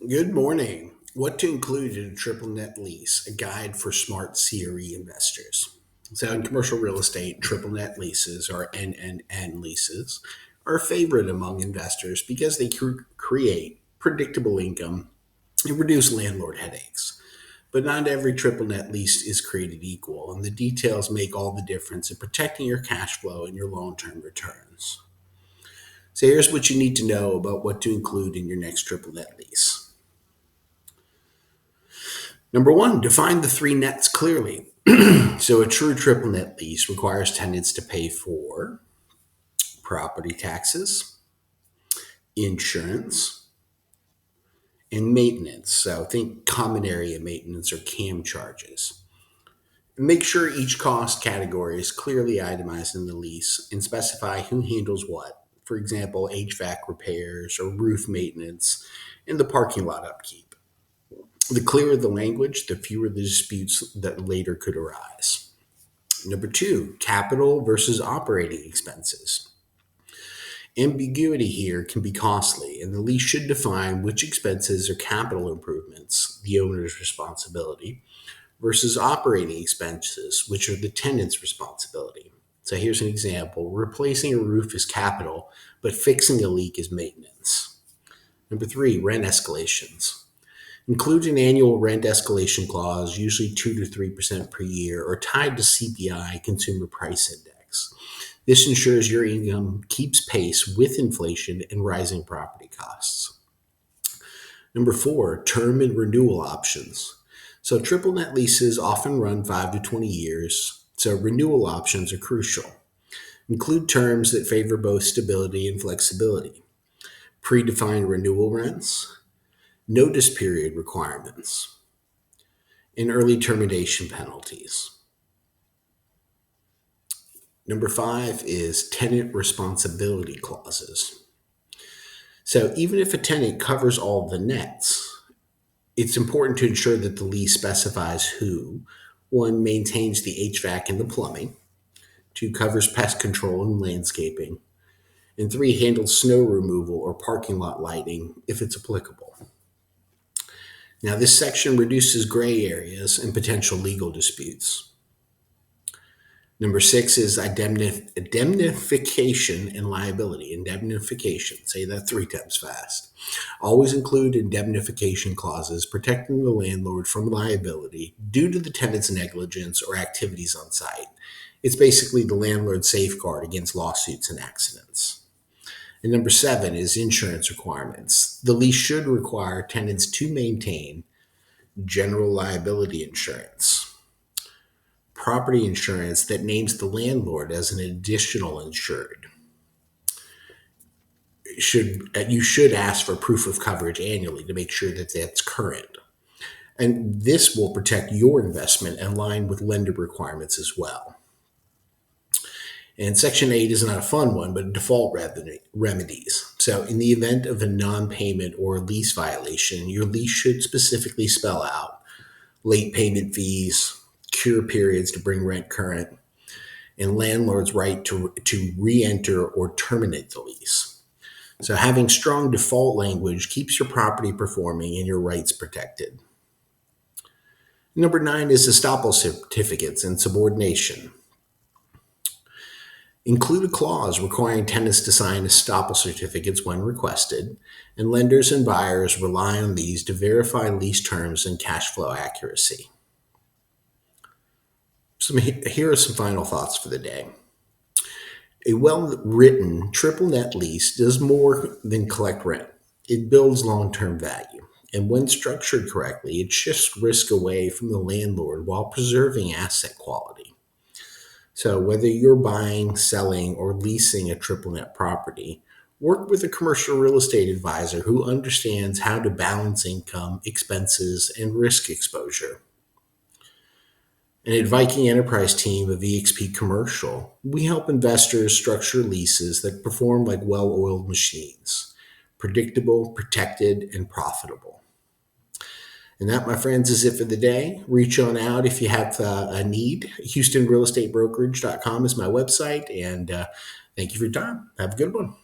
Good morning. What to include in a triple net lease, a guide for smart CRE investors. So, in commercial real estate, triple net leases, or NNN leases, are a favorite among investors because they create predictable income and reduce landlord headaches. But not every triple net lease is created equal, and the details make all the difference in protecting your cash flow and your long term returns. So, here's what you need to know about what to include in your next triple net lease. Number one, define the three nets clearly. So, a true triple net lease requires tenants to pay for property taxes, insurance, and maintenance. So, think common area maintenance or CAM charges. Make sure each cost category is clearly itemized in the lease and specify who handles what. For example, HVAC repairs or roof maintenance and the parking lot upkeep. The clearer the language, the fewer the disputes that later could arise. Number two, capital versus operating expenses. Ambiguity here can be costly, and the lease should define which expenses are capital improvements, the owner's responsibility, versus operating expenses, which are the tenant's responsibility. So here's an example. Replacing a roof is capital, but fixing a leak is maintenance. Number three, rent escalations. Include an annual rent escalation clause, usually 2 to 3% per year, or tied to CPI, Consumer Price Index. This ensures your income keeps pace with inflation and rising property costs. Number four, term and renewal options. So triple net leases often run 5 to 20 years, so renewal options are crucial. Include terms that favor both stability and flexibility. Predefined renewal rents, notice period requirements, and early termination penalties. Number five is tenant responsibility clauses. So even if a tenant covers all the nets, it's important to ensure that the lease specifies who, one, maintains the HVAC and the plumbing, two, covers pest control and landscaping, and three, handles snow removal or parking lot lighting if it's applicable. Now, this section reduces gray areas and potential legal disputes. Number six is indemnification and liability. Indemnification, say that 3 times fast. Always include indemnification clauses protecting the landlord from liability due to the tenant's negligence or activities on site. It's basically the landlord's safeguard against lawsuits and accidents. And number seven is insurance requirements. The lease should require tenants to maintain general liability insurance, property insurance that names the landlord as an additional insured. You should ask for proof of coverage annually to make sure that that's current. And this will protect your investment and align with lender requirements as well. And Section 8 is not a fun one, but default remedies. So in the event of a non-payment or lease violation, your lease should specifically spell out late payment fees, cure periods to bring rent current, and landlord's right to re-enter or terminate the lease. So having strong default language keeps your property performing and your rights protected. Number 9 is estoppel certificates and subordination. Include a clause requiring tenants to sign estoppel certificates when requested, and lenders and buyers rely on these to verify lease terms and cash flow accuracy. Here are some final thoughts for the day. A well-written triple net lease does more than collect rent. It builds long-term value. And when structured correctly, it shifts risk away from the landlord while preserving asset quality. So whether you're buying, selling, or leasing a triple net property, work with a commercial real estate advisor who understands how to balance income, expenses, and risk exposure. And at Viking Enterprise Team of EXP Commercial, we help investors structure leases that perform like well-oiled machines, predictable, protected, and profitable. And that, my friends, is it for the day. Reach on out if you have a need. HoustonRealEstateBrokerage.com is my website. And thank you for your time. Have a good one.